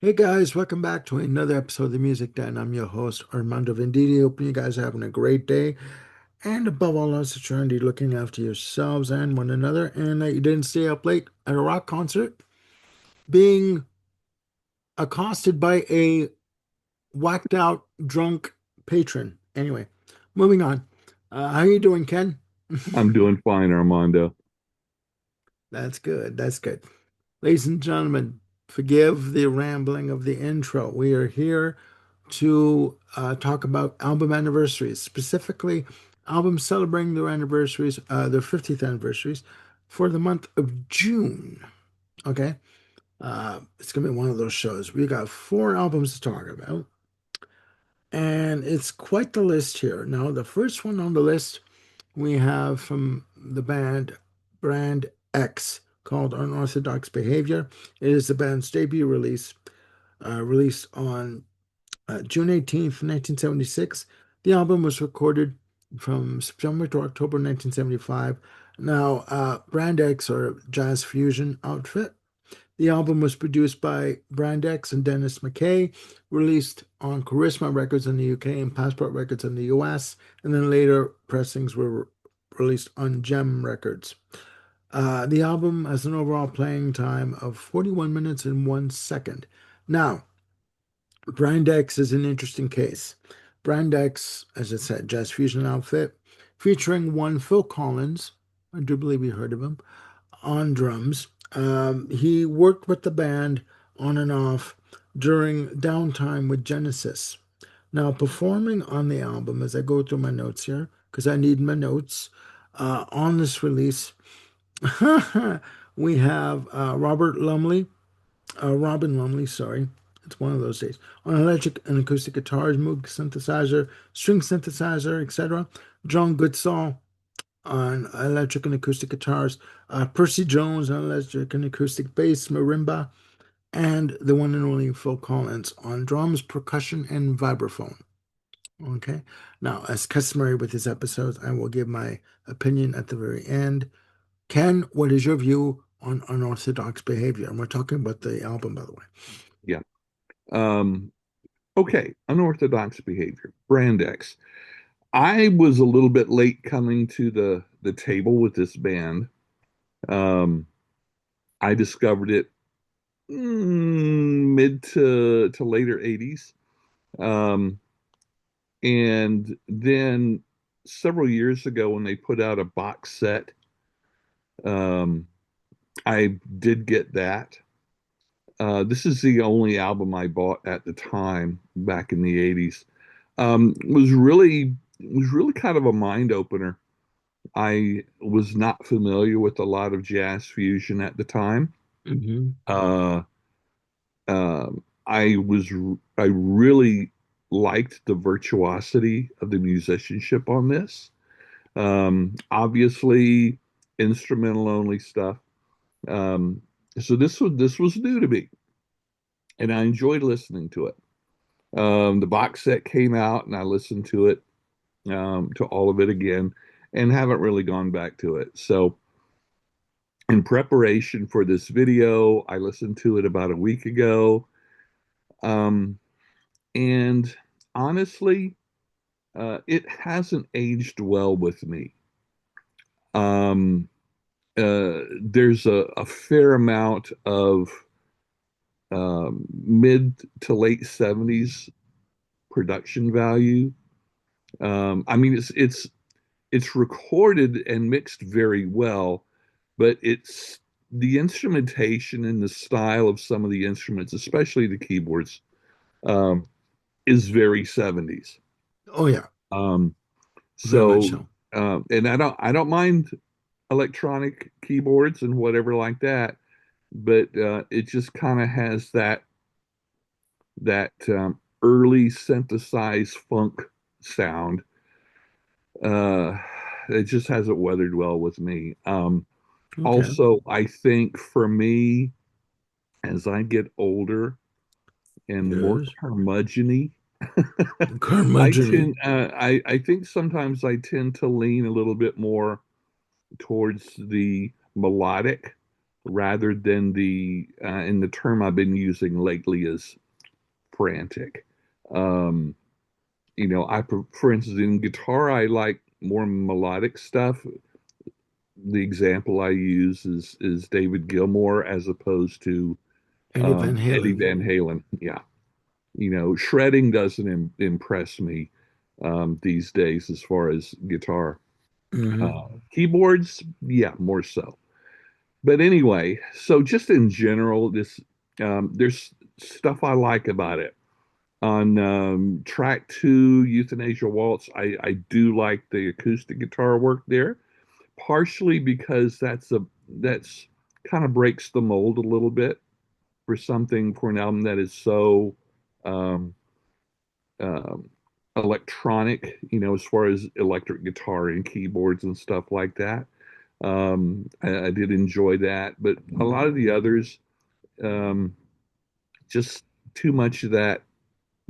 Hey guys, welcome back to another episode of the Music Den. I'm your host, Armando Venditti. Hoping you guys are having a great day. And above all else, that you're indeed looking after yourselves and one another, and that you didn't stay up late at a rock concert being accosted by a whacked out, drunk patron. Anyway, moving on. How you doing, Ken? I'm doing fine, Armando. That's good. That's good. Ladies and gentlemen, forgive the rambling of the intro. We are here to talk about album anniversaries, specifically albums celebrating their anniversaries, their 50th anniversaries for the month of June. Okay. It's going to be one of those shows. We got four albums to talk about, and it's quite the list here. Now, the first one on the list we have from the band Brand X called Unorthodox Behavior. It is the band's debut release, released on June 18th, 1976. The album was recorded from September to October 1975. Now, Brand X, or jazz fusion outfit. The album was produced by Brand X and Dennis McKay, released on Charisma Records in the UK and Passport Records in the US, and then later pressings were released on Gem Records. The album has an overall playing time of 41 minutes and 1 second. Now, Brand X is an interesting case. Brand X, as I said, jazz fusion outfit, featuring one Phil Collins, I do believe you heard of him, on drums. He worked with the band on and off during downtime with Genesis. Now, performing on the album, as I go through my notes here, because I need my notes, on this release, we have Robin Lumley, sorry. It's one of those days. On electric and acoustic guitars, Moog synthesizer, string synthesizer, etc. John Goodsall on electric and acoustic guitars, Percy Jones on electric and acoustic bass, marimba, and the one and only Phil Collins on drums, percussion, and vibraphone. Okay. Now, as customary with these episodes, I will give my opinion at the very end. Ken, what is your view on unorthodox behavior? And we're talking about the album, by the way. Yeah. Um, okay. Unorthodox behavior. Brand X. I was a little bit late coming to the table with this band. Um, I discovered it mid to later 80s. Um, and then several years ago when they put out a box set, um, I did get that. This is the only album I bought at the time back in the 80s. Was really kind of a mind opener. I was not familiar with a lot of jazz fusion at the time. Hmm. Uh, I really liked the virtuosity of the musicianship on this. Obviously, instrumental only stuff. Um, so this was new to me, and I enjoyed listening to it. The box set came out, and I listened to it, to all of it again, and haven't really gone back to it. So, in preparation for this video, I listened to it about a week ago, um, and honestly, it hasn't aged well with me. Um, there's a fair amount of mid to late 70s production value. I mean, it's recorded and mixed very well, but it's the instrumentation and the style of some of the instruments, especially the keyboards, um, is very 70s. Oh, yeah, Um, very much so, so. and I don't mind electronic keyboards and whatever like that, but it just kind of has that early synthesized funk sound. Uh, it just hasn't weathered well with me. Okay. Also, I think for me, as I get older and more Yes. curmudgeony, I Curmudgeon. tend, I think sometimes I tend to lean a little bit more towards the melodic. rather than and the term I've been using lately is frantic. Um, for instance, in guitar, I like more melodic stuff. The example I use is David Gilmour as opposed to Eddie Van Eddie Halen. Van Halen. Yeah, shredding doesn't impress me these days as far as guitar. Hmm. Keyboards, yeah, more so. But anyway, so just in general, there's stuff I like about it. On track two, Euthanasia Waltz, I do like the acoustic guitar work there, partially because that's kind of breaks the mold a little bit for an album that is so um, um, electronic, as far as electric guitar and keyboards and stuff like that. I did enjoy that, but a lot of the others, um, just too much of that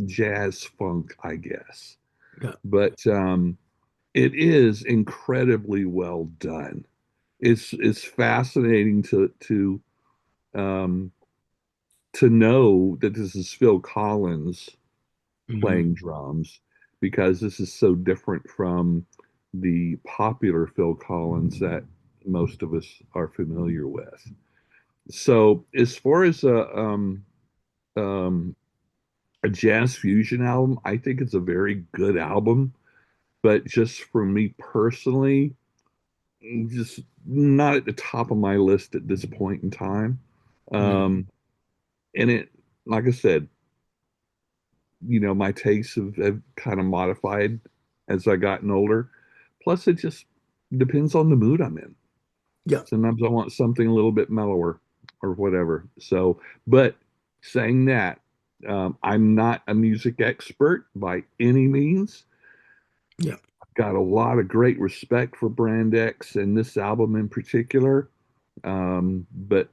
jazz funk, I guess. Yeah. But it is incredibly well done. It's fascinating um, to know that this is Phil Collins Hmm. playing drums because this is so different from the popular Phil Collins that most of us are familiar with. So as far as um, a jazz fusion album, I think it's a very good album. But just for me personally, just not at the top of my list at this point in time. Hmm. Um, and like I said, my tastes have kind of modified as I gotten older. Plus, it just depends on the mood I'm in. Yeah. Sometimes I want something a little bit mellower or whatever. So, but saying that, I'm not a music expert by any means. Yeah. Got a lot of great respect for Brand X and this album in particular. But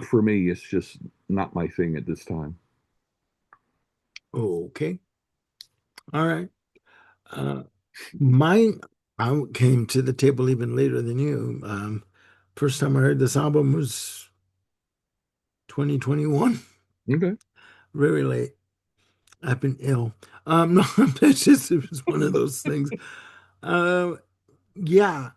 for me, it's just not my thing at this time. Okay. All right. Uh, mine, I came to the table even later than you. First time I heard this album was 2021, Okay. very late. I've been ill. No, it's just it was one of those things. Uh, yeah,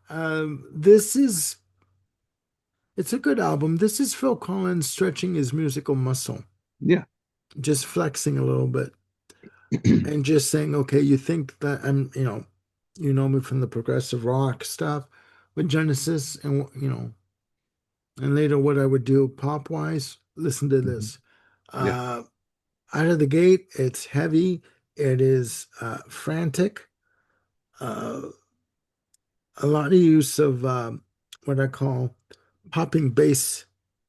it's a good album. This is Phil Collins stretching his musical muscle, Yeah. just flexing a little bit and just saying, okay, you think that you know me from the progressive rock stuff with Genesis and and later what I would do pop wise. Listen to Mhm. this. Yeah. Uh, Out of the gate, it's heavy. It is frantic. Uh, a lot of use of what I call popping bass,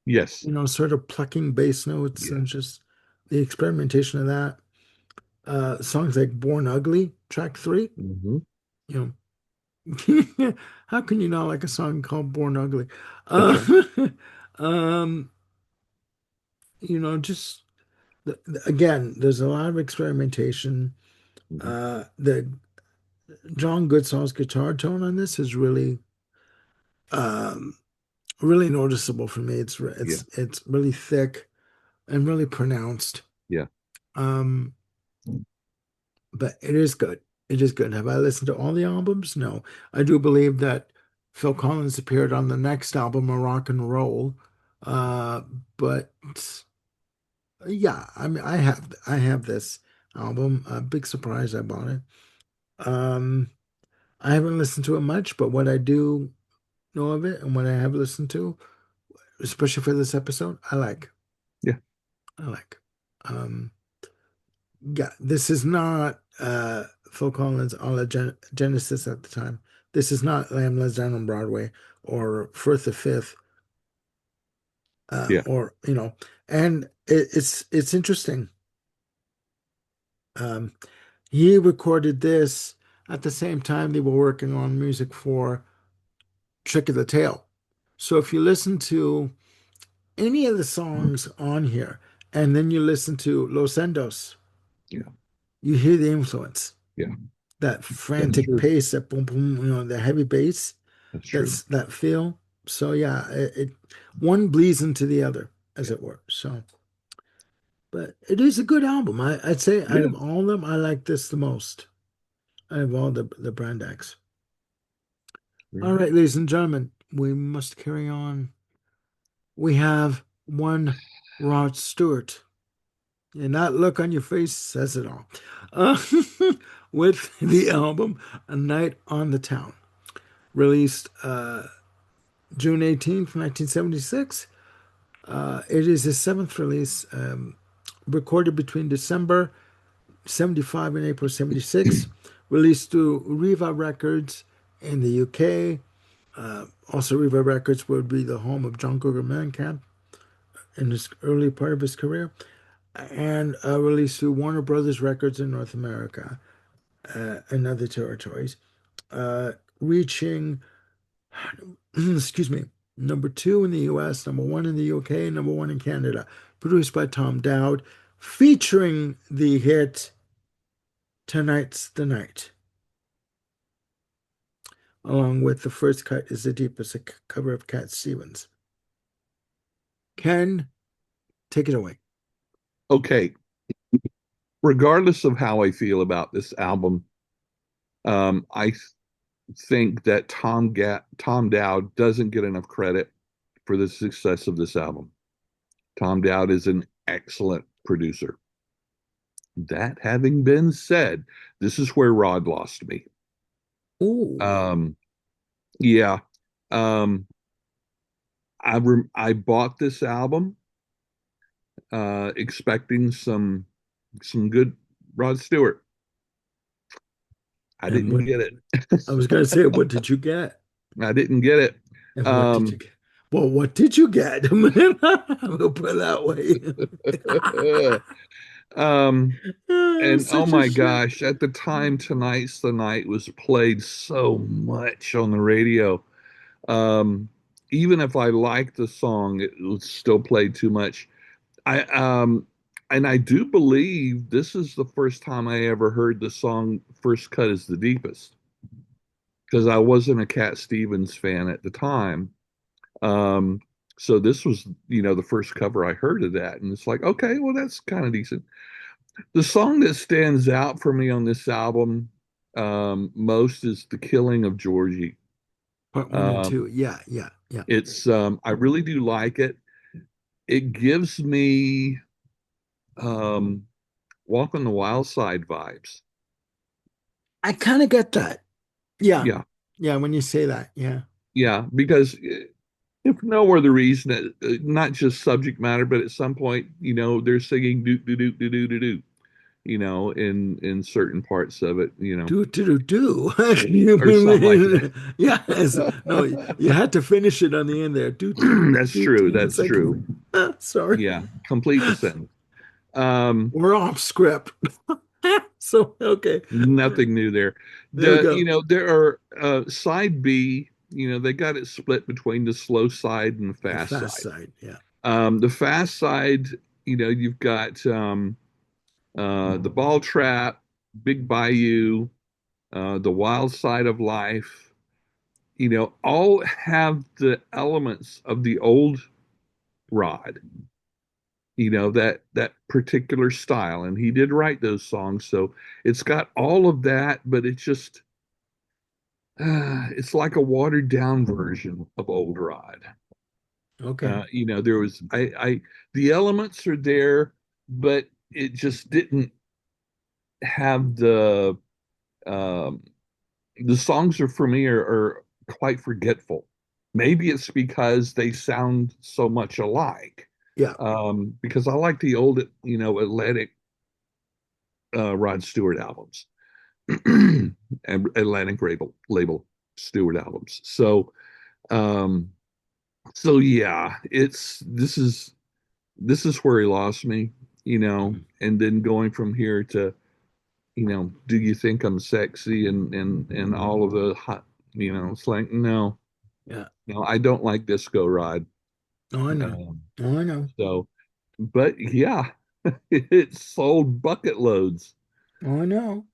Yes. sort of plucking bass notes Yeah. and just the experimentation of that. Songs like Born Ugly, track three, Hmm. you how can you not like a song called Born Ugly? That's Uh, right. um, just again, there's a lot of experimentation. Hmm. The John Goodsall's guitar tone on this is um, really noticeable for me. Yeah. It's really thick and really pronounced. Yeah. Um, but it is good. It is good. Have I listened to all the albums? No. I do believe that Phil Collins appeared on the next album, A Rock and Roll. Uh, but yeah, I mean, I have this album. A big surprise I bought it. Um, I haven't listened to it much, but what I do know of it and what I have listened to, especially for this episode, I like. Yeah. I like. Um, yeah, this is not Phil Collins a la Genesis at the time. This is not Lamb Lies Down on Broadway or Firth the Fifth, Yeah. or and it's interesting. Um, he recorded this at the same time they were working on music for Trick of the Tail. So if you listen to any of the songs on here, and then you listen to Los Endos, Yeah. you hear the influence, Yeah. that That's frantic true. pace, that boom boom, the heavy bass, That's true. that feel. So yeah, one bleeds into the other, as Yeah. it were. So, but it is a good album. I'd say out Yeah. of all of them, I like this the most. Out of all the Brand X. All right, ladies and gentlemen, we must carry on. We have one Rod Stewart. And that look on your face says it all. Uh, with the album A Night on the Town, released June 18th, 1976. It is his seventh release, recorded between December 75 and April 76, released through Riva Records in the UK. Also, Riva Records would be the home of John Cougar Mellencamp in his early part of his career, and released through Warner Brothers Records in North America and other territories, reaching, excuse me, number two in the US, number one in the UK, number one in Canada. Produced by Tom Dowd, featuring the hit Tonight's the Night, along with The First Cut is the Deepest, a cover of Cat Stevens. Ken, take it away. Okay. Regardless of how I feel about this album, I think that Tom Dowd doesn't get enough credit for the success of this album. Tom Dowd is an excellent producer. That having been said, this is where Rod lost me. Ooh, Um, yeah. Um, I bought this album expecting some good Rod Stewart. I and didn't what get it. I was going to say, what did you get? I didn't get it. And what did you Um, get? Well, what did you get? We'll put it that way. um, and oh Such a my shame. gosh, at the time, Tonight's the Night was played so much on the radio. Um, Even if I liked the song, it was still played too much. I and I do believe this is the first time I ever heard the song First Cut is the Deepest because I wasn't a Cat Stevens fan at the time. Um, so this was, the first cover I heard of that, and it's like, okay, well, that's kind of decent. The song that stands out for me on this album most is "The Killing of Georgie." Part one and Um, two. Yeah, yeah, yeah. I really do like it. It gives me um, Walk on the Wild Side vibes. I kind of get that. Yeah, Yeah, yeah. When you say that, yeah. yeah, because if no other reason, not just subject matter, but at some point, they're singing do do do do do do do, in certain parts of it, Do do do do. or something like Yes. No, you had to finish it on the end there. Do do that. do That's do true. do. It's That's like, true. sorry, Yeah, complete the sentence. Um, we're off script. So okay, Nothing new there. there we go. There are side B. They got it split between the slow side and the The fast fast side. side. Yeah. The fast side, you've got the Ball Trap, Big Bayou, the Wild Side of Life. All have the elements of the old Rod. That particular style, and he did write those songs, so it's got all of that, but it's like a watered down version of old Rod. Okay. There was the elements are there, but it just didn't have um, the songs are for me are quite forgetful. Maybe it's because they sound so much alike. Yeah. Because I like the old, Atlantic Rod Stewart albums and Atlantic label Stewart albums. Um, so yeah, this is where he lost me, Mhm. and then going from here to, do you think I'm sexy and all of the hot, it's like no, Yeah. no, I don't like Disco Rod. Oh, I know. Um, Oh, I know. so, but yeah, it sold bucket loads. Oh, I know.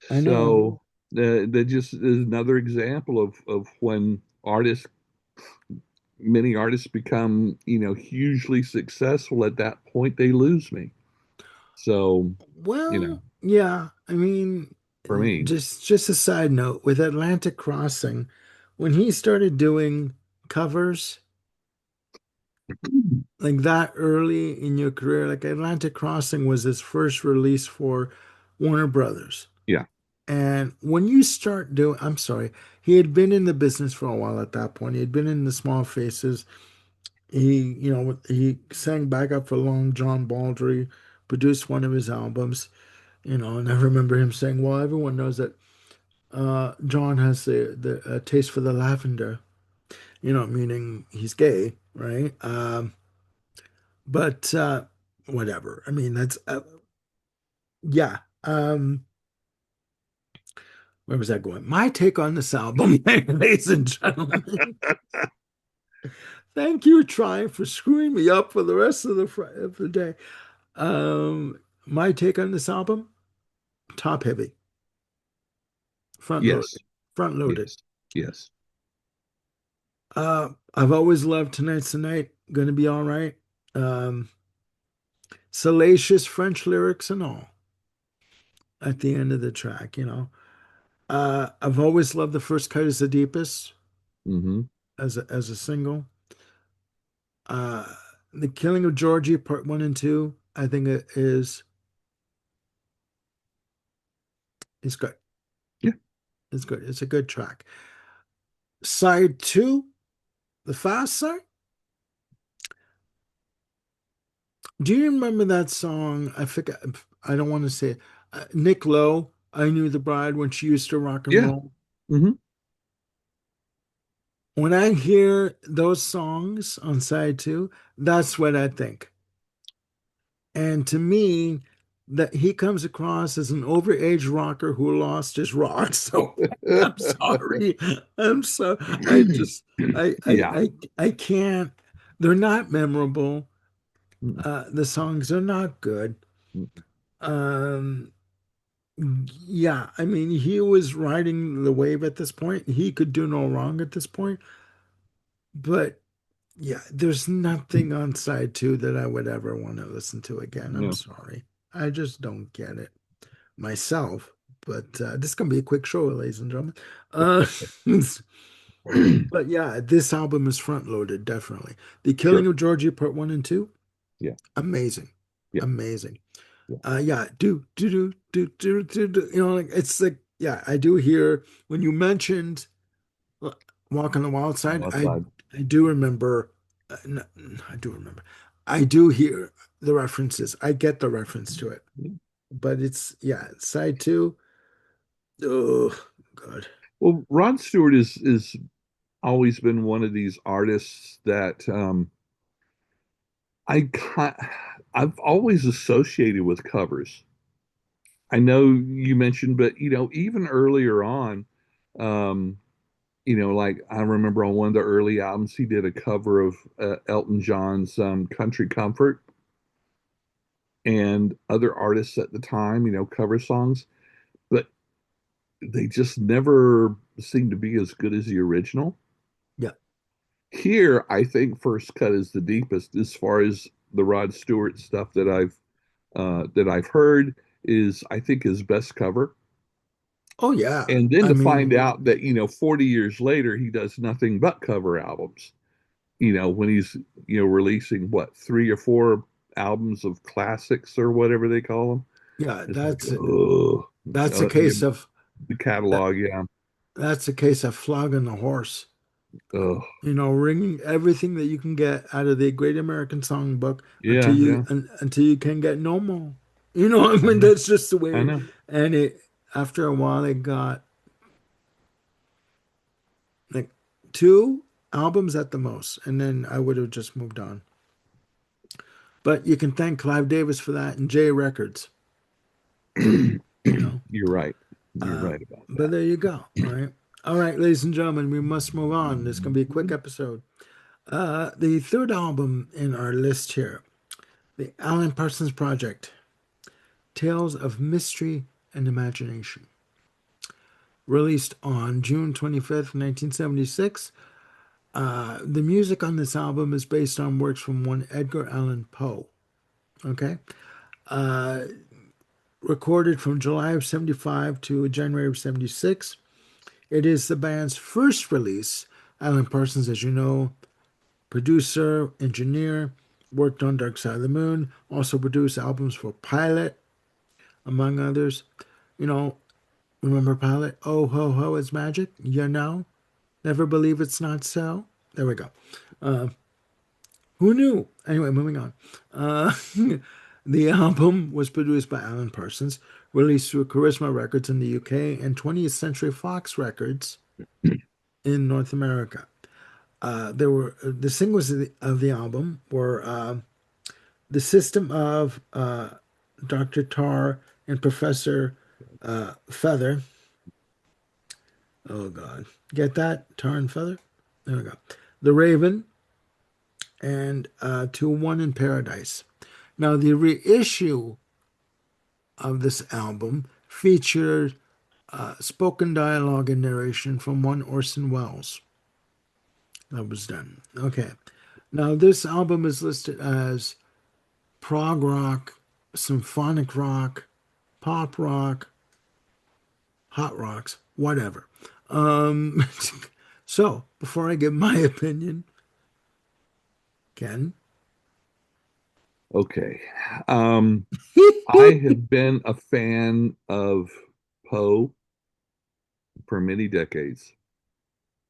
I know. So that just is another example of when artists many artists become, hugely successful at that point, they lose me. So, you know, Well, yeah. I mean, for me, just a side note with Atlantic Crossing, when he started doing covers like that early in your career, like Atlantic Crossing was his first release for Warner Brothers. yeah, And when you start doing, I'm sorry, he had been in the business for a while at that point. He had been in the Small Faces. He sang backup for Long John Baldry, produced one of his albums, and I remember him saying, well, everyone knows that John has the taste for the lavender, meaning he's gay, right? But whatever. I mean, that's yeah. Where was that going? My take on this album, ladies and gentlemen. Thank you, trying for screwing me up for the rest of the day. My take on this album: top heavy, front yes, loaded, front loaded. yes, yes. I've always loved Tonight's the Night. Gonna be all right. Um, Salacious French lyrics and all at the end of the track. I've always loved the first cut is the deepest Hmm. as a single. Uh, the Killing of Georgie Part One and Two, I think it is good. Yeah, It's good. It's a good track. Side two, the fast side. Do you remember that song? I forget. I don't want to say it. Nick Lowe. I knew the bride when she used to rock and yeah. roll. Hmm. When I hear those songs on side two, that's what I think. And to me, that he comes across as an overage rocker who lost his rock. So I'm sorry. I'm so I just Yeah. I can't. They're not memorable. The songs are not good. Um, yeah, I mean, he was riding the wave at this point. He could do no wrong at this point. But yeah, there's nothing on side two that I would ever want to listen to again. I'm No. sorry. I just don't get it myself. But this is gonna be a quick show, ladies and gentlemen. Uh, but yeah, this album is front loaded, definitely. The Killing Sure. of Georgia Part One and Two, Yeah. amazing, Yeah. amazing. Yeah. Yeah, do. Like it's like yeah, I do hear when you mentioned uh, Walk on the Wild I'm Side. I outside. I do remember. I do remember. I do hear the references. I get the reference to it, but it's yeah, side two. Oh God. Well, Rod Stewart is always been one of these artists that I ki- I've always associated with covers. I know you mentioned, but even earlier on, um, like I remember on one of the early albums, he did a cover of Elton John's "Country Comfort," and other artists at the time, cover songs, but they just never seemed to be as good as the original. Yeah. Here, I think First Cut is the deepest as far as the Rod Stewart stuff that I've heard is I think his best cover. Oh yeah. And then I to find mean, out that 40 years later he does nothing but cover albums. When he's releasing what, three or four albums of classics or whatever they call them. yeah, It's like, oh, that's a case of the that catalog, yeah. that's a case of flogging the horse. Oh, Wringing everything that you can get out of the Great American Songbook until yeah, yeah. until you can get no more. I I mean, know. that's just the I way. know. And it after a while, it got like two albums at the most, and then I would have just moved on. But you can thank Clive Davis for that and J Records. You know. You're right. You're Uh, right about but that. there you go. All right. All right, ladies and gentlemen, we must move on. This is going to be a quick episode. The third album in our list here, the Alan Parsons Project, Tales of Mystery and Imagination, released on June 25th, 1976. The music on this album is based on works from one Edgar Allan Poe. Okay. Uh, Recorded from July of 75 to January of 76. It is the band's first release. Alan Parsons, as you know, producer, engineer, worked on Dark Side of the Moon, also produced albums for Pilot, among others. You know, remember Pilot? Oh, ho, ho, it's magic. You know, never believe it's not so. There we go. Who knew? Anyway, moving on. Uh, the album was produced by Alan Parsons, released through Charisma Records in the UK and 20th Century Fox Records in North America. There were the singles of the album were "The System of Dr. Tar and Professor Feather." Oh God, get that Tar and Feather? There we go. "The Raven" and "To One in Paradise." Now, the reissue of this album featured spoken dialogue and narration from one Orson Welles. That was done. Okay. Now, this album is listed as prog rock, symphonic rock, pop rock, hot rocks, whatever. Um, so, before I give my opinion, Ken, Okay. Um, I have been a fan of Poe for many decades.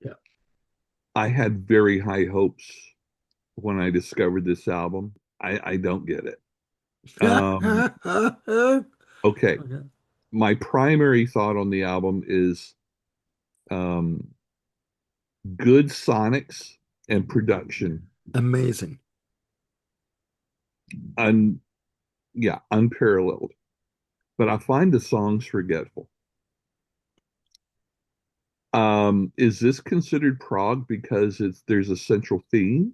yeah. I had very high hopes when I discovered this album. I don't get it. Um, Okay. okay. My primary thought on the album is um, good sonics and production. Amazing. Un Yeah, unparalleled. But I find the songs forgetful. Is this considered prog because there's a central theme?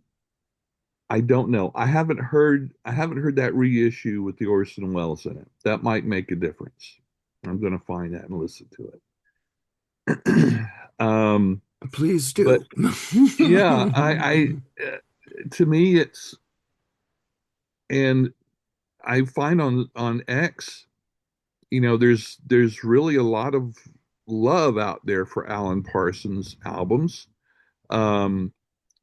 I don't know. I haven't heard that reissue with the Orson Welles in it. That might make a difference. I'm gonna find that and listen to it. Please But do. yeah, to me it's and I find on X, there's really a lot of love out there for Alan Parsons albums. Um,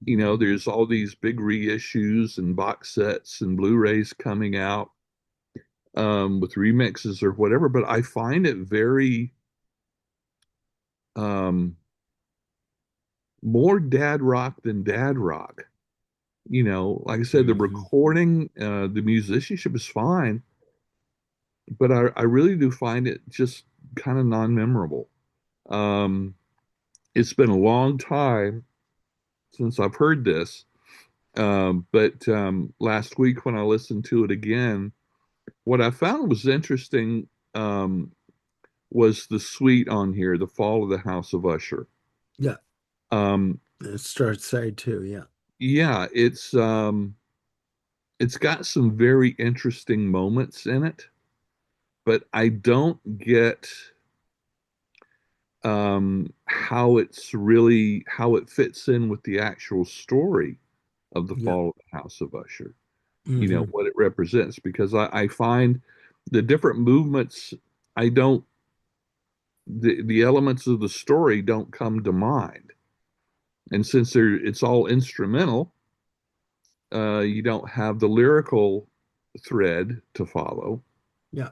there's all these big reissues and box sets and Blu-rays coming out with remixes or whatever, but I find it very um, more dad rock than dad rock. Like I said, the Mhm. recording, the musicianship is fine, but I really do find it just kind of non-memorable. Um, it's been a long time since I've heard this, but last week when I listened to it again, what I found was interesting was the suite on here, The Fall of the House of Usher. Yeah. Um, It starts side two. Yeah. yeah, it's got some very interesting moments in it, but I don't get how it fits in with the actual story of The Yeah. Fall of the House of Usher. Hmm. What it represents, because I find the different movements, I don't the elements of the story don't come to mind. And since it's all instrumental, you don't have the lyrical thread to follow. Yeah.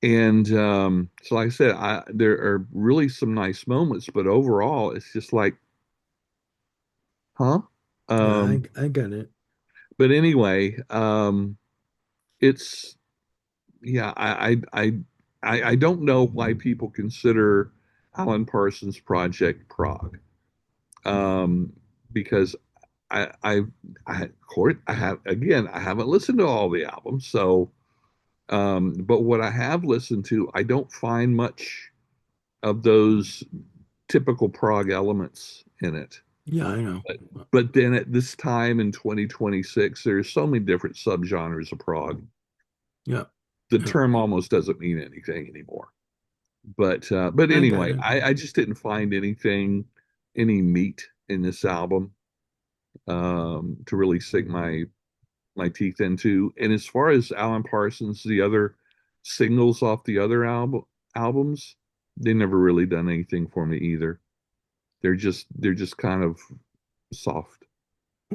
And so, like I said, there are really some nice moments, but overall, it's just like, huh? Yeah. Um, I get it. but anyway, it's yeah, I don't know why people consider Alan Parsons Project prog, um, because I I I have again I haven't listened to all the albums, so but what I have listened to, I don't find much of those typical prog elements in it. Yeah, I know. But, but then at this time in 2026, there's so many different subgenres of prog. Yeah. The Yeah. term almost doesn't mean anything anymore. But I get anyway, it. I just didn't find any meat in this album to really sink my teeth into. And as far as Alan Parsons, the other singles off the other albums, they never really done anything for me either. They're just kind of soft.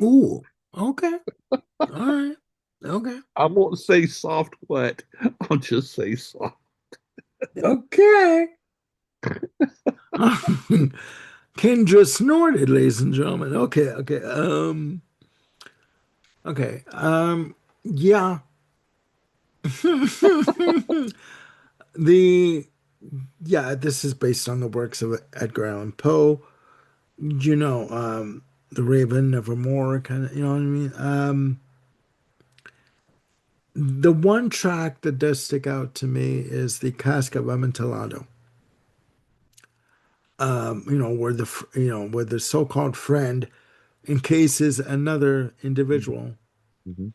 Ooh, okay. All right. Okay. I won't say soft what. I'll just say soft. Okay. Kendra snorted, ladies and gentlemen. Okay, okay. Okay. Yeah. The yeah, this is based on the works of Edgar Allan Poe. You know, The Raven, Nevermore, kind of, you know what I mean? The one track that does stick out to me is the Cask of Amontillado. Where the so-called friend encases another Mhm, individual mhm.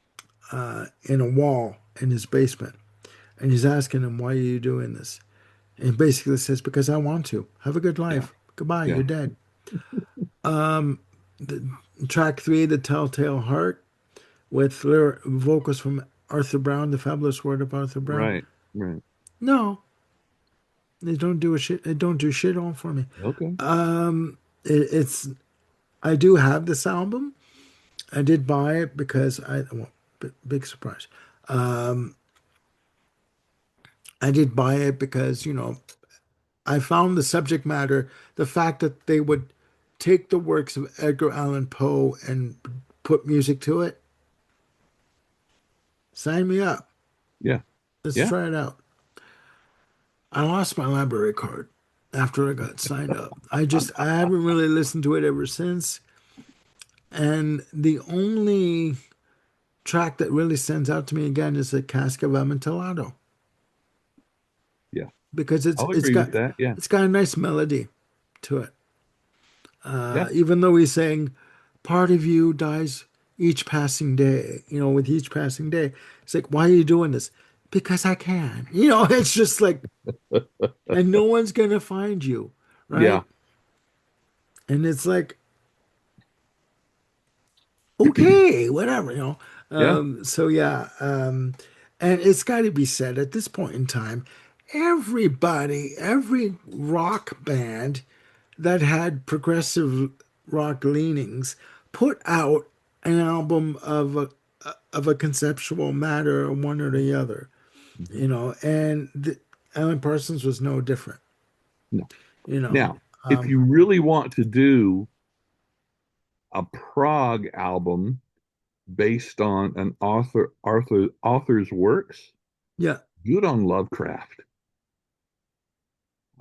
in a wall in his basement. And he's asking him, why are you doing this? And he basically says, because I want to. Have a good Yeah, life. Goodbye, yeah, you're dead. The, Track three, The Telltale Heart, with vocals from Arthur Brown, The Fabulous Word of Arthur Brown. right, right. No, they don't do a shit. They don't do shit all for me. Okay. It's I do have this album. I did buy it because big surprise. I did buy it because I found the subject matter, the fact that they would take the works of Edgar Allan Poe and put music to it. Sign me up. Yeah, Let's yeah. try it out. I lost my library card after I got signed up. I haven't really listened to it ever since. And the only track that really stands out to me again is the Cask of Amontillado Yeah. because I'll agree with that. Yeah. it's got a nice melody to it. Yeah. Even though he's saying part of you dies each passing day, with each passing day, it's like, why are you doing this? Because I can. It's just like, and no one's gonna find you, Yeah. right? And it's like, okay, whatever. Yeah. So yeah, and it's got to be said at this point in time, every rock band that had progressive rock leanings put out an album of a conceptual matter, one or the other, Mhm. and Alan Parsons was no different, No. you know. Now, if you really want to do a prog album based on an author's works, Yeah, do it on Lovecraft.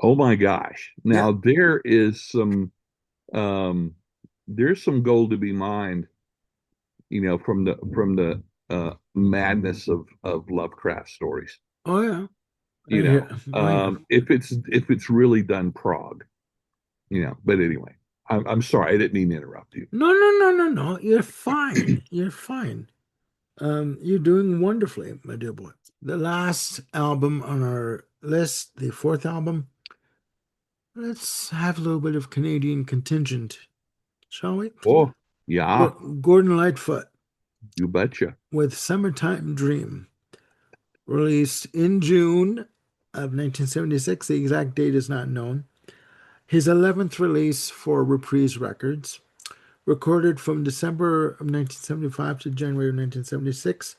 Oh my gosh. yeah. Now um there's some gold to be mined, from the madness of Lovecraft stories. Oh yeah. I You hear. know, Oh yeah. if it's really done prog, but anyway, I'm sorry, I didn't mean to interrupt you. No, no, no, no, no. You're fine. You're fine. You're doing wonderfully, my dear boy. The last album on our list, the fourth album, let's have a little bit of Canadian contingent, shall we? Oh, yeah, Gordon Lightfoot you betcha. with Summertime Dream, released in June of 1976. The exact date is not known. His 11th release for Reprise Records, recorded from December of 1975 to January of 1976.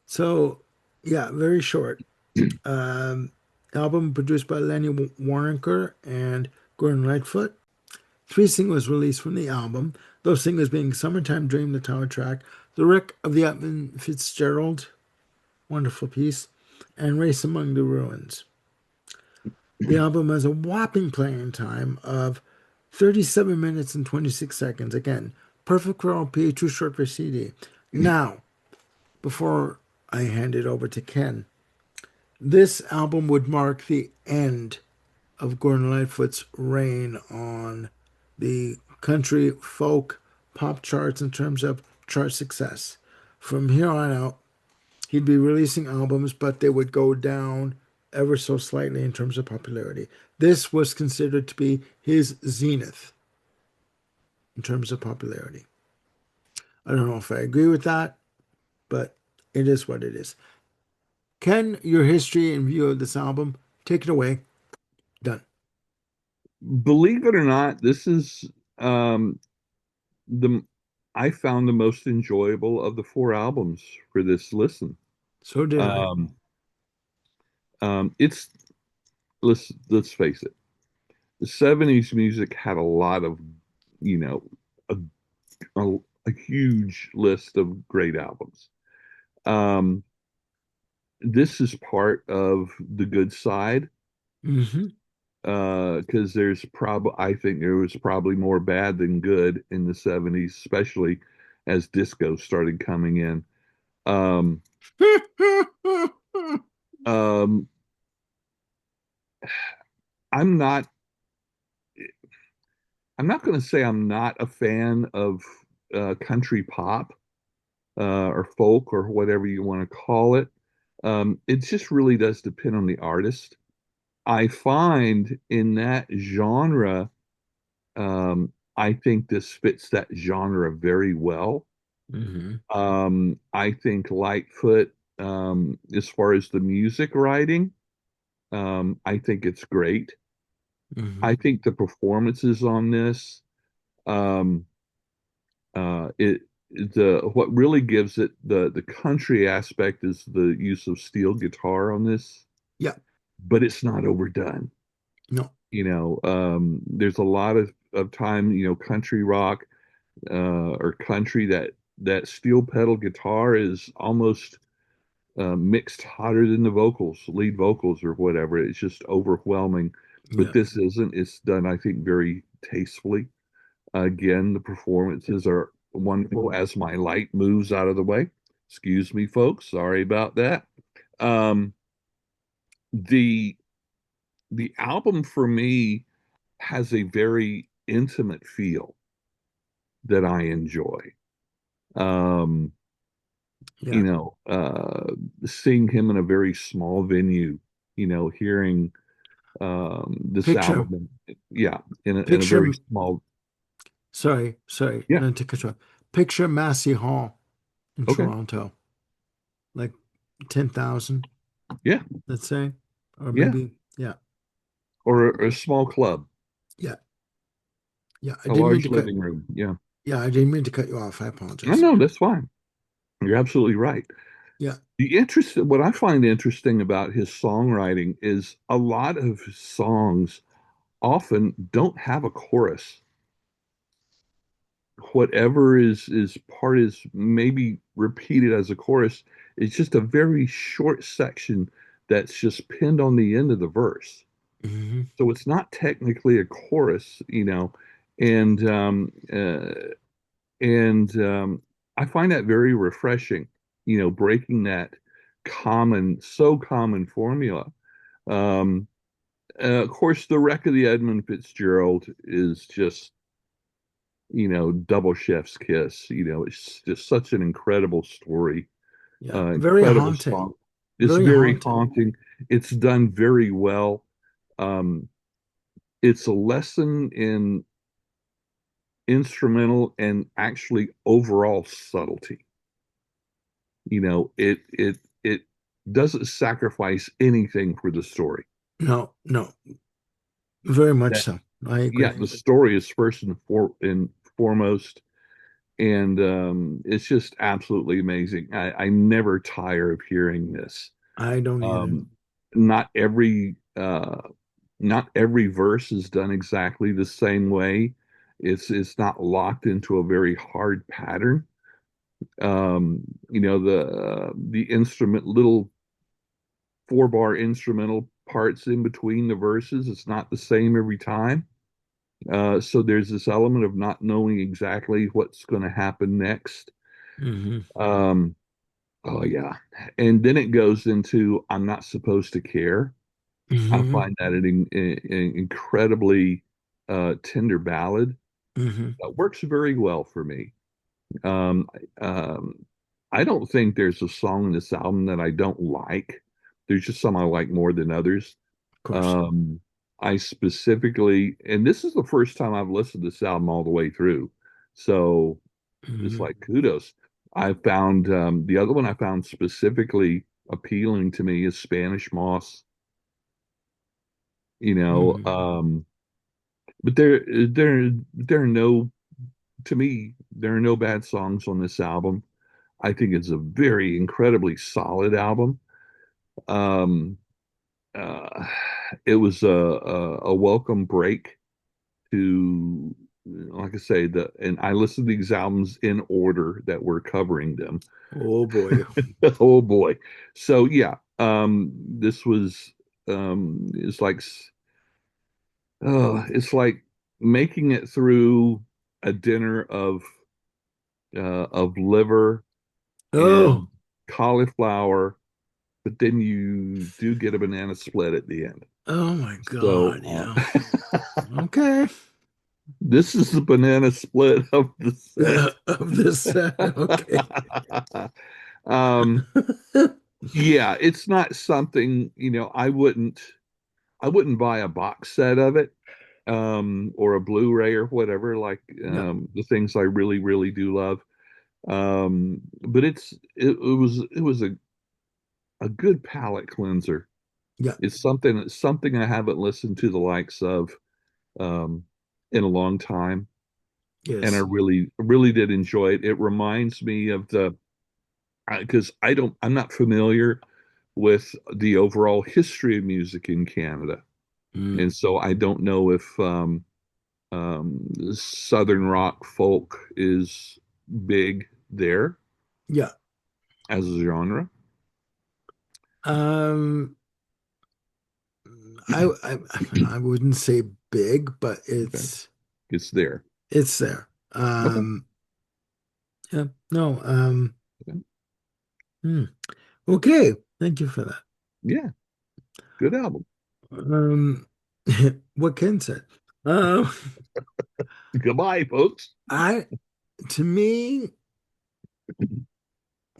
So, yeah, very short. Um, Album produced by Lenny Waronker and Gordon Lightfoot. Three singles released from the album, those singles being Summertime Dream, the title track, The Wreck of the Edmund Fitzgerald, wonderful piece, and Race Among the Ruins. The album has a whopping playing time of 37 minutes and 26 seconds. Again, perfect for LP, too short for CD. Now, before I hand it over to Ken, this album would mark the end of Gordon Lightfoot's reign on the country, folk, pop charts in terms of chart success. From here on out, he'd be releasing albums, but they would go down ever so slightly in terms of popularity. This was considered to be his zenith. in terms of popularity. I don't know if I agree with that, but it is what it is. Ken, your history and view of this album, take it away. Done. Believe it or not, this is um, the I found the most enjoyable of the four albums for this listen. So did I. Um, it's let's face it, the '70s music had a lot of, you know, a, a huge list of great albums. Um, this is part of the good side, Hmm. because I think there was probably more bad than good in the '70s, especially as disco started coming in. Um, um, I'm not I'm not going to say I'm not a fan of country pop or folk or whatever you want to call it. It just really does depend on the artist. I find in that genre, I think this fits that genre very well. Hmm. I think Lightfoot, as far as the music writing, I think it's great. I Hmm. think the performances on this, um, it the what really gives it the country aspect is the use of steel guitar on this, Yeah. but it's not overdone. No. There's a lot of time, country rock or country that steel pedal guitar is almost mixed hotter than the vocals, lead vocals or whatever. It's just overwhelming. But Yeah. this isn't. It's done, I think, very tastefully. Again, the performances are wonderful as my light moves out of the way. Excuse me, folks. Sorry about that. Um, the the album for me has a very intimate feel that I enjoy. Um, you Yeah. know, uh, Seeing him in a very small venue, hearing this Picture, album, yeah, in a very picture, small, sorry, yeah, not to cut you off. Picture Massey Hall in okay, Toronto, like 10,000, yeah, let's say, or yeah, maybe, yeah, or a small club, yeah, yeah. I a didn't mean large to cut, living room, yeah. yeah, I didn't mean to cut you off. I No, apologize. no, that's fine. You're absolutely right. Yeah. What I find interesting about his songwriting is a lot of his songs often don't have a chorus. Whatever is part is maybe repeated as a chorus. It's just a very short section that's just pinned on the end of the verse. Hmm. So it's not technically a chorus, and and I find that very refreshing, breaking that so common formula. Um, of course, the wreck of the Edmund Fitzgerald is just, double chef's kiss. It's just such an incredible story, Yeah. Very incredible haunting. song. It's Very very haunting. haunting. It's done very well. Um, it's a lesson in instrumental and actually overall subtlety. It doesn't sacrifice anything for the story. No, no, very much That so. I Yeah, agree. the story is first and foremost, and it's just absolutely amazing. I never tire of hearing this. I don't either. Um, not every not every verse is done exactly the same way. It's not locked into a very hard pattern. The instrument little 4-bar instrumental parts in between the verses. It's not the same every time. So there's this element of not knowing exactly what's going to happen next. Hmm. Um, oh yeah, and then it goes into "I'm Not Supposed to Care." I Hmm. find that an incredibly tender ballad Hmm. that works very well for me. Um, um, I don't think there's a song in this album that I don't like. There's just some I like more than others. Of course. Um, I specifically, and this is the first time I've listened to this album all the way through. So it's Mhm. like kudos. I found the other one I found specifically appealing to me is Spanish Moss. You know, Mhm. but there are no to me there are no bad songs on this album. I think it's a very incredibly solid album. Um, uh, it was a welcome break to, like I say, the and I listened to these albums in order that we're covering them. Oh boy. Oh boy. So yeah, this was it's like making it through a dinner of liver and Oh, cauliflower, but then you do get a banana split at the end. oh my God. So Yeah. Okay. this is the banana split of the set. Of this set. Okay. Um, yeah, it's not something, I wouldn't buy a box set of it, or a Blu-ray or whatever, like Yeah. the things I really, really do love. But it was a good palate cleanser. Yeah. It's something I haven't listened to the likes of um, in a long time, and I Yes. really, really did enjoy it. It reminds me of the because I'm not familiar with the overall history of music in Canada, Mm. and so I don't know if Southern rock folk is big there Yeah. as a genre. Um, I I wouldn't say big, but Okay, it's there. it's there. Okay. Yeah. No. Okay. Hmm. Okay. Thank you for that. Yeah, good album. Um, what Ken said. Um, Goodbye, folks. I to me,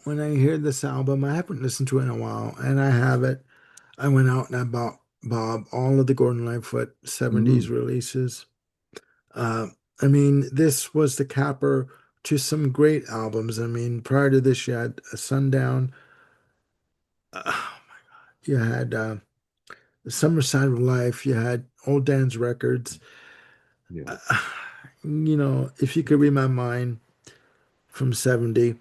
when I hear this album, I haven't listened to it in a while, and I have it. I went out and I bought Bob all of the Gordon Lightfoot 70s Mm, releases. Uh, I mean, this was the capper to some great albums. I mean, prior to this, you had Sundown, uh, you had Summer Side of Life, you had Old Dan's Records. yeah, Uh, if you could read my mind from 70,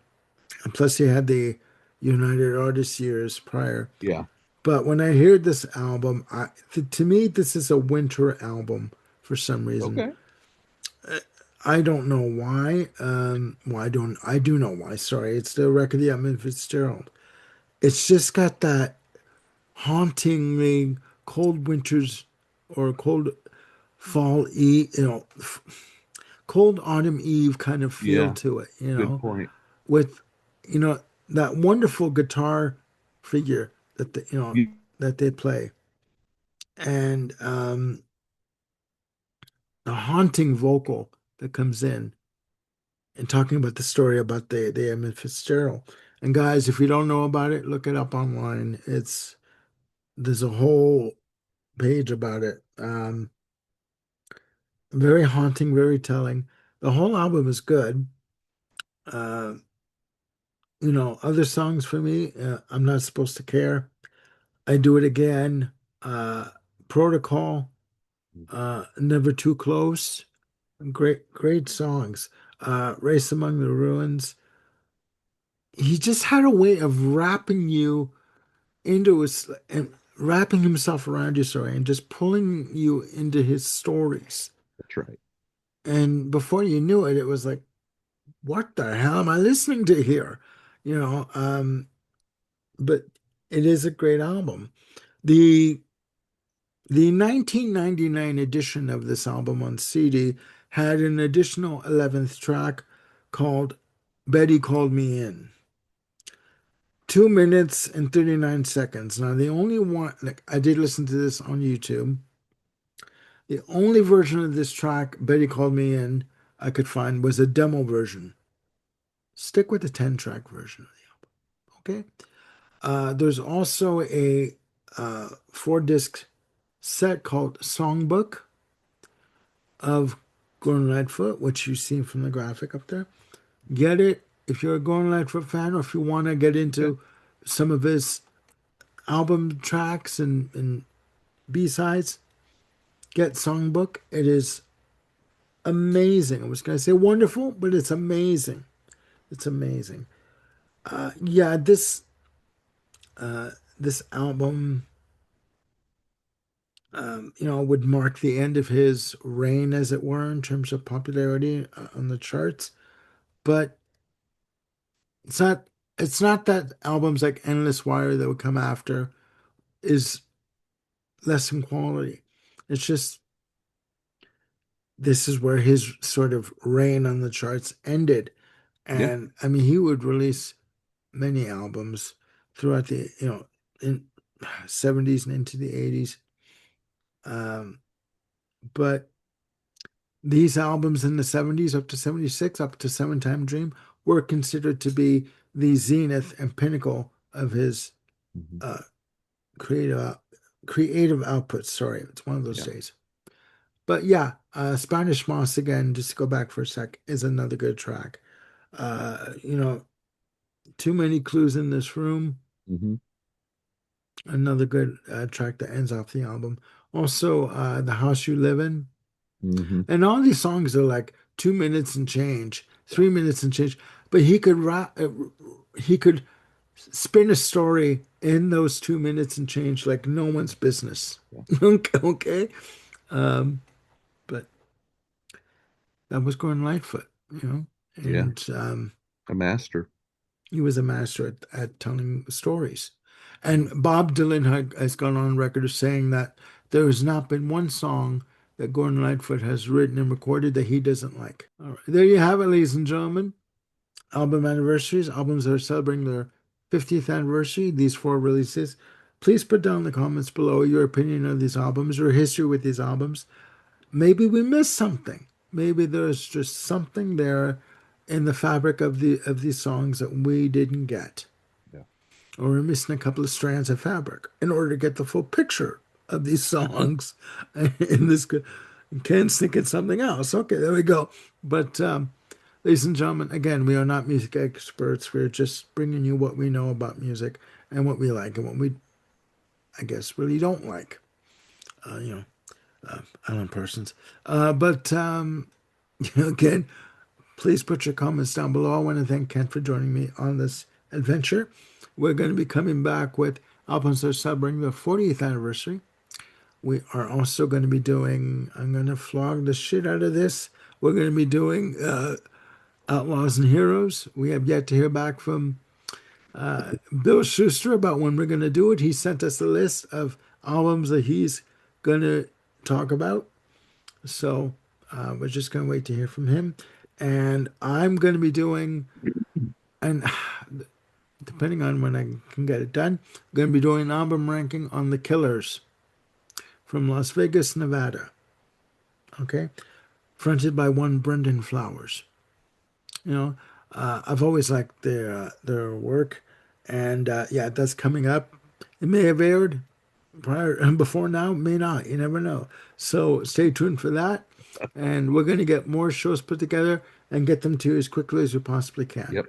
and plus you had the United Artists years prior. yeah. But when I hear this album, to me, this is a winter album for some reason. Okay. I don't know why. Well, I do know why. Sorry, it's the record of the Edmund Fitzgerald. It's just got that hauntingly cold winters or cold fall eve, cold autumn eve kind of feel Yeah, to it. good point. With you know that wonderful guitar figure You, that they play, and the haunting vocal that comes in and talking about the story about the Emmett Fitzgerald. And guys, if you don't know about it, look it up online. There's a whole page about it. Very haunting, very telling. The whole album is good. Uh, other songs for me, I'm not supposed to care. I do it again. Uh, Protocol, Never Too Close. Great, great songs. Race Among the Ruins. He just had a way of wrapping you into his and wrapping himself around your story and just pulling you into his stories. that's right. And before you knew it, it was like, what the hell am I listening to here? You know, but it is a great album. The the 1999 edition of this album on CD had an additional 11th track called Betty Called Me In. 2 minutes and 39 seconds. Now, the only one, like, I did listen to this on YouTube. The only version of this track, Betty Called Me In, I could find was a demo version. Stick with the 10-track version, okay? There's also a 4 disc set called Songbook of Gordon Lightfoot, which you see from the graphic up there. Get it if you're a Gordon Lightfoot fan, or if you want to get Okay. into some of his album tracks and B-sides. Get Songbook. It is amazing. I was going to say wonderful, but it's amazing. It's amazing. Yeah, this album, would mark the end of his reign, as it were, in terms of popularity on the charts. But it's not. It's not that albums like Endless Wire that would come after is less in quality. It's just this is where his sort of reign on the charts ended. Yeah. And I mean, he would release many albums throughout the, in 70s and into the 80s. Um, but these albums in the 70s up to 76, up to Seven Time Dream, were considered to be the zenith and pinnacle of his Hmm. uh, creative creative output. Sorry, it's one of those Yeah. days. But yeah, Spanish Moss again, just to go back for a sec, is another good track. Uh, you know, Too Many Clues in This Room, Hmm. another good track that ends off the album. Also, The House You Live In. Hmm. And all these songs are like 2 minutes and change, Yeah. 3 minutes and change. But he could spin a story in those 2 minutes and change like no one's business. Yeah. Okay, okay. Um, but that was Gordon Lightfoot, Yeah. and A master. he was a master at telling stories. And Bob Dylan has gone on record as saying that there has not been one song that Gordon Lightfoot has written and recorded that he doesn't like. All right. There you have it, ladies and gentlemen. Album anniversaries, albums that are celebrating their 50th anniversary, these four releases. Please put down in the comments below your opinion of these albums, your history with these albums. Maybe we missed something. Maybe there's just something there in the fabric of these songs that we didn't get, Yeah. or we're missing a couple of strands of fabric in order to get the full picture of these songs. In this, Ken's thinking something else. Okay, there we go. But ladies and gentlemen, again, we are not music experts. We're just bringing you what we know about music and what we like and what we, I guess, really don't like. Uh, you know, Island persons. But again, please put your comments down below. I want to thank Ken for joining me on this adventure. We're going to be coming back with albums that are celebrating the 40th anniversary. We are also going to be doing, I'm going to flog the shit out of this. We're going to be doing Outlaws and Heroes. We have yet to hear back from Bill Schuster about when we're going to do it. He sent us a list of albums that he's going to talk about. So we're just going to wait to hear from him. And I'm going to be doing, and depending on when I can get it done, I'm going to be doing an album ranking on the Killers from Las Vegas, Nevada. Okay. Fronted by one Brendan Flowers. You know, I've always liked their work. And yeah, that's coming up. It may have aired prior before now, may not. You never know. So stay tuned for that. And we're going to get more shows put together and get them to you as quickly as we possibly can. Yep.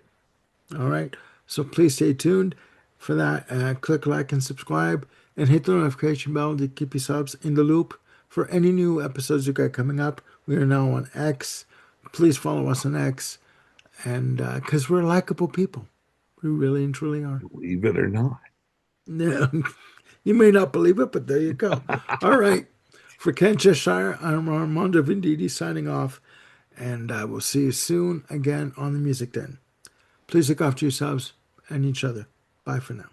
All right. So please stay tuned for that. Click like and subscribe and hit the notification bell to keep yourselves in the loop for any new episodes you got coming up. We are now on X. Please follow us on X. And because we're likable people, we really and truly are. Believe it or not. Yeah. You may not believe it, but there you go. All right. For Ken Cheshire, I'm Armando Venditti signing off, and I will see you soon again on the Music Den. Please look after yourselves and each other. Bye for now.